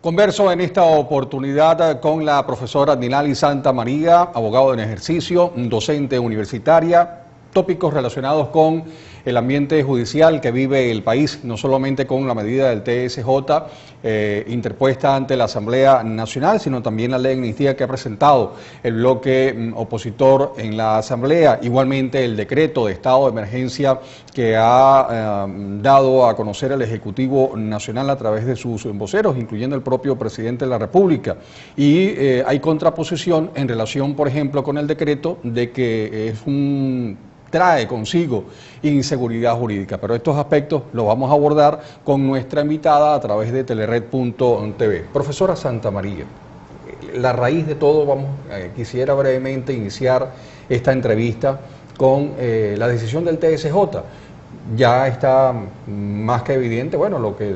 Converso en esta oportunidad con la profesora Ninali Santa María, abogado en ejercicio, docente universitaria, tópicos relacionados con el ambiente judicial que vive el país, no solamente con la medida del TSJ interpuesta ante la Asamblea Nacional, sino también la ley de amnistía que ha presentado el bloque opositor en la Asamblea, igualmente el decreto de estado de emergencia que ha dado a conocer el Ejecutivo Nacional a través de sus voceros, incluyendo el propio presidente de la República. Y hay contraposición en relación, por ejemplo, con el decreto de que trae consigo inseguridad jurídica, pero estos aspectos los vamos a abordar con nuestra invitada a través de telered.tv. Profesora Santa María, la raíz de todo, quisiera brevemente iniciar esta entrevista con la decisión del TSJ. Ya está más que evidente, bueno, lo que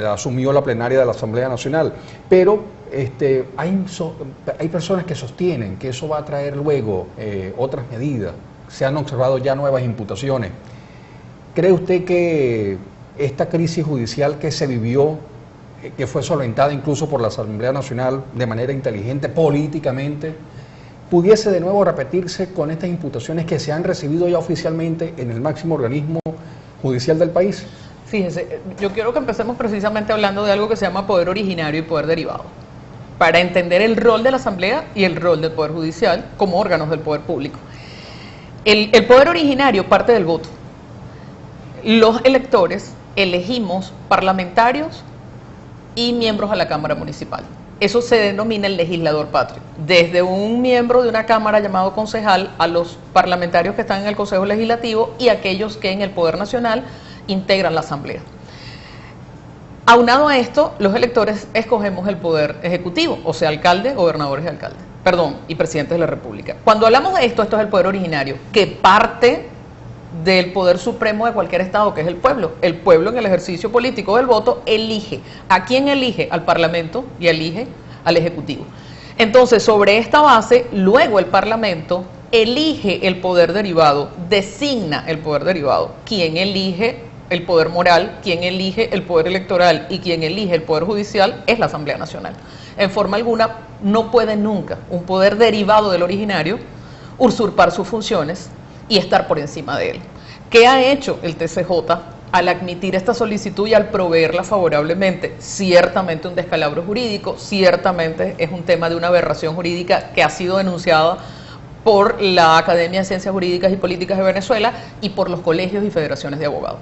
asumió la plenaria de la Asamblea Nacional, pero hay personas que sostienen que eso va a traer luego otras medidas. Se han observado ya nuevas imputaciones. ¿Cree usted que esta crisis judicial que se vivió, que fue solventada incluso por la Asamblea Nacional de manera inteligente políticamente, pudiese de nuevo repetirse con estas imputaciones que se han recibido ya oficialmente en el máximo organismo judicial del país? Fíjese, yo quiero que empecemos precisamente hablando de algo que se llama poder originario y poder derivado, para entender el rol de la Asamblea y el rol del Poder Judicial como órganos del poder público. El poder originario parte del voto. Los electores elegimos parlamentarios y miembros a la Cámara Municipal. Eso se denomina el legislador patrio. Desde un miembro de una Cámara llamado concejal a los parlamentarios que están en el Consejo Legislativo y aquellos que en el Poder Nacional integran la Asamblea. Aunado a esto, los electores escogemos el Poder Ejecutivo, o sea, alcalde, gobernadores y presidentes de la República. Cuando hablamos de esto es el poder originario, que parte del poder supremo de cualquier estado, que es el pueblo. El pueblo, en el ejercicio político del voto, elige. ¿A quién elige? Al Parlamento y elige al Ejecutivo. Entonces, sobre esta base, luego el Parlamento elige el poder derivado, designa el poder derivado. ¿Quién elige el poder moral? ¿Quién elige el poder electoral? Y quien elige el poder judicial es la Asamblea Nacional. En forma alguna, no puede nunca un poder derivado del originario usurpar sus funciones y estar por encima de él. ¿Qué ha hecho el TSJ al admitir esta solicitud y al proveerla favorablemente? Ciertamente un descalabro jurídico, ciertamente es un tema de una aberración jurídica que ha sido denunciada por la Academia de Ciencias Jurídicas y Políticas de Venezuela y por los colegios y federaciones de abogados.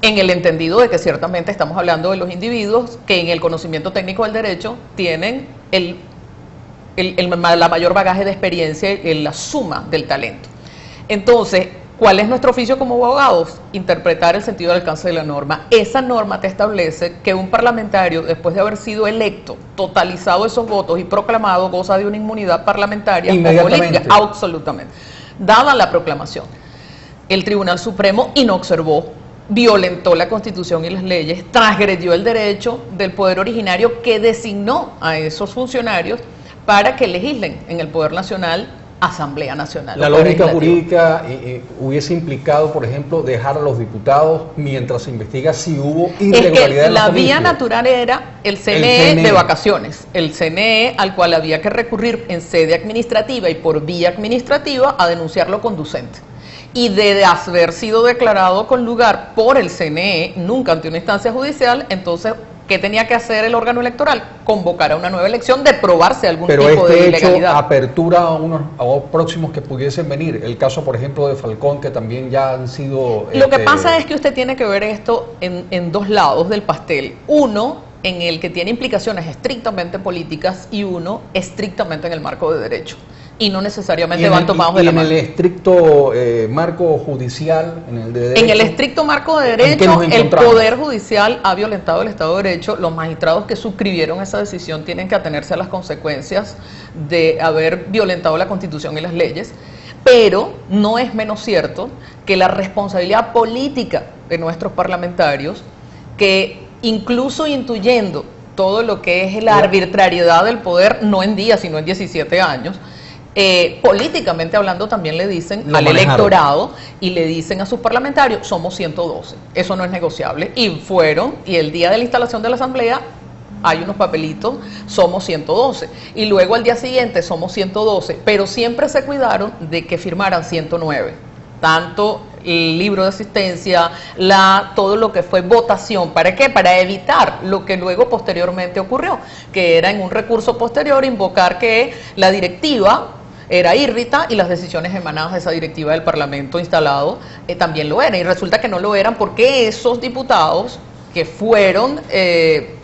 En el entendido de que ciertamente estamos hablando de los individuos que en el conocimiento técnico del derecho tienen la mayor bagaje de experiencia y la suma del talento. Entonces, ¿cuál es nuestro oficio como abogados? Interpretar el sentido del alcance de la norma. Esa norma te establece que un parlamentario, después de haber sido electo, totalizado esos votos y proclamado, goza de una inmunidad parlamentaria política. Absolutamente. Dada la proclamación, el Tribunal Supremo inobservó, violentó la Constitución y las leyes, transgredió el derecho del poder originario que designó a esos funcionarios para que legislen en el Poder Nacional, Asamblea Nacional. La lógica jurídica hubiese implicado, por ejemplo, dejar a los diputados mientras se investiga si hubo irregularidad en la vía natural era el CNE de vacaciones, el CNE al cual había que recurrir en sede administrativa y por vía administrativa a denunciarlo conducente. Y de haber sido declarado con lugar por el CNE, nunca ante una instancia judicial, entonces, ¿qué tenía que hacer el órgano electoral? Convocar a una nueva elección de probarse algún tipo de ilegalidad. Hecho apertura a próximos que pudiesen venir. El caso, por ejemplo, de Falcón, que también ya han sido... Lo que pasa es que usted tiene que ver esto en dos lados del pastel. Uno, en el que tiene implicaciones estrictamente políticas y uno, estrictamente en el marco de derecho. Y no necesariamente van tomados de la mano. En el estricto marco judicial, en el de derecho. En el estricto marco de derecho, el Poder Judicial ha violentado el Estado de Derecho. Los magistrados que suscribieron esa decisión tienen que atenerse a las consecuencias de haber violentado la Constitución y las leyes. Pero no es menos cierto que la responsabilidad política de nuestros parlamentarios, que incluso intuyendo todo lo que es la arbitrariedad del poder, no en días, sino en 17 años, políticamente hablando también le dicen al electorado y le dicen a sus parlamentarios, somos 112, eso no es negociable, y el día de la instalación de la Asamblea hay unos papelitos, somos 112. Y luego al día siguiente somos 112, pero siempre se cuidaron de que firmaran 109. Tanto el libro de asistencia, todo lo que fue votación. ¿Para qué? Para evitar lo que luego posteriormente ocurrió, que era en un recurso posterior invocar que la directiva era írrita y las decisiones emanadas de esa directiva del Parlamento instalado también lo eran. Y resulta que no lo eran porque esos diputados que fueron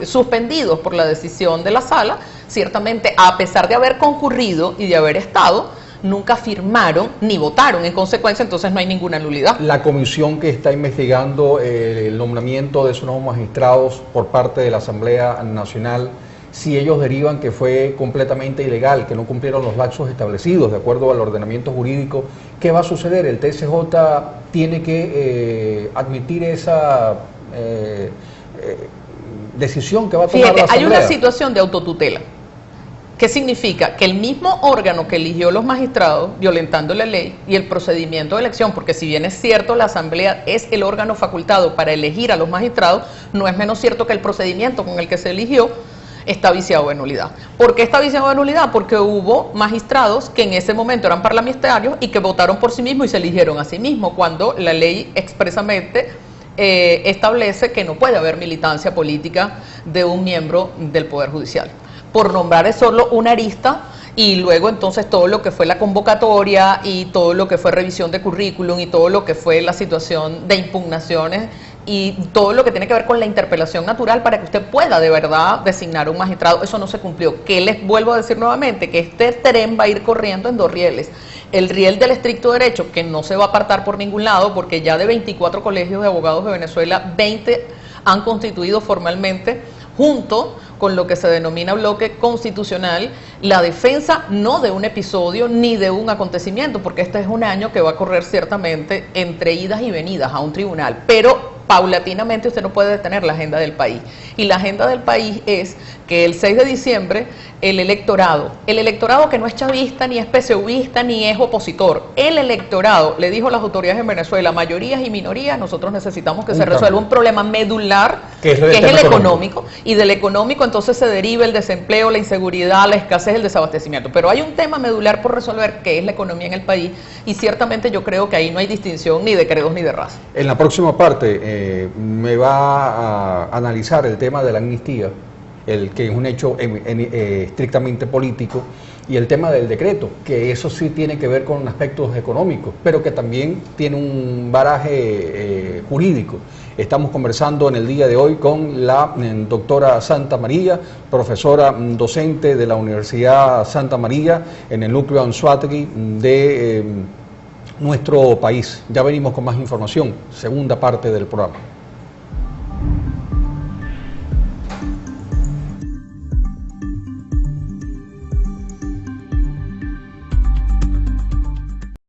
suspendidos por la decisión de la sala, ciertamente a pesar de haber concurrido y de haber estado, nunca firmaron ni votaron. En consecuencia, entonces no hay ninguna nulidad. La comisión que está investigando el nombramiento de esos nuevos magistrados por parte de la Asamblea Nacional, si ellos derivan que fue completamente ilegal, que no cumplieron los lapsos establecidos de acuerdo al ordenamiento jurídico, ¿qué va a suceder? ¿El TSJ tiene que admitir esa decisión que va a tomar la Asamblea? Hay una situación de autotutela. ¿Qué significa? Que el mismo órgano que eligió los magistrados, violentando la ley y el procedimiento de elección, porque si bien es cierto la Asamblea es el órgano facultado para elegir a los magistrados, no es menos cierto que el procedimiento con el que se eligió está viciado de nulidad. ¿Por qué está viciado de nulidad? Porque hubo magistrados que en ese momento eran parlamentarios y que votaron por sí mismos y se eligieron a sí mismos, cuando la ley expresamente establece que no puede haber militancia política de un miembro del Poder Judicial. Por nombrar es solo una arista, y luego entonces todo lo que fue la convocatoria y todo lo que fue revisión de currículum y todo lo que fue la situación de impugnaciones y todo lo que tiene que ver con la interpelación natural para que usted pueda de verdad designar un magistrado, eso no se cumplió. Que les vuelvo a decir nuevamente que este tren va a ir corriendo en dos rieles. El riel del estricto derecho, que no se va a apartar por ningún lado, porque ya de 24 colegios de abogados de Venezuela, 20 han constituido formalmente, junto con lo que se denomina bloque constitucional, la defensa no de un episodio ni de un acontecimiento, porque este es un año que va a correr ciertamente entre idas y venidas a un tribunal, pero paulatinamente usted no puede detener la agenda del país. Y la agenda del país es que el 6 de diciembre el electorado que no es chavista, ni es PSUvista, ni es opositor, el electorado le dijo a las autoridades en Venezuela, mayorías y minorías, nosotros necesitamos que se resuelva un problema medular, que es el económico, y del económico entonces se deriva el desempleo, la inseguridad, la escasez, el desabastecimiento. Pero hay un tema medular por resolver, que es la economía en el país, y ciertamente yo creo que ahí no hay distinción ni de credos ni de raza. En la próxima parte me va a analizar el tema de la amnistía, el que es un hecho estrictamente político, y el tema del decreto, que eso sí tiene que ver con aspectos económicos, pero que también tiene un baraje jurídico. Estamos conversando en el día de hoy con la doctora Santa María, profesora docente de la Universidad Santa María en el núcleo Anzoátegui de nuestro país. Ya venimos con más información, segunda parte del programa.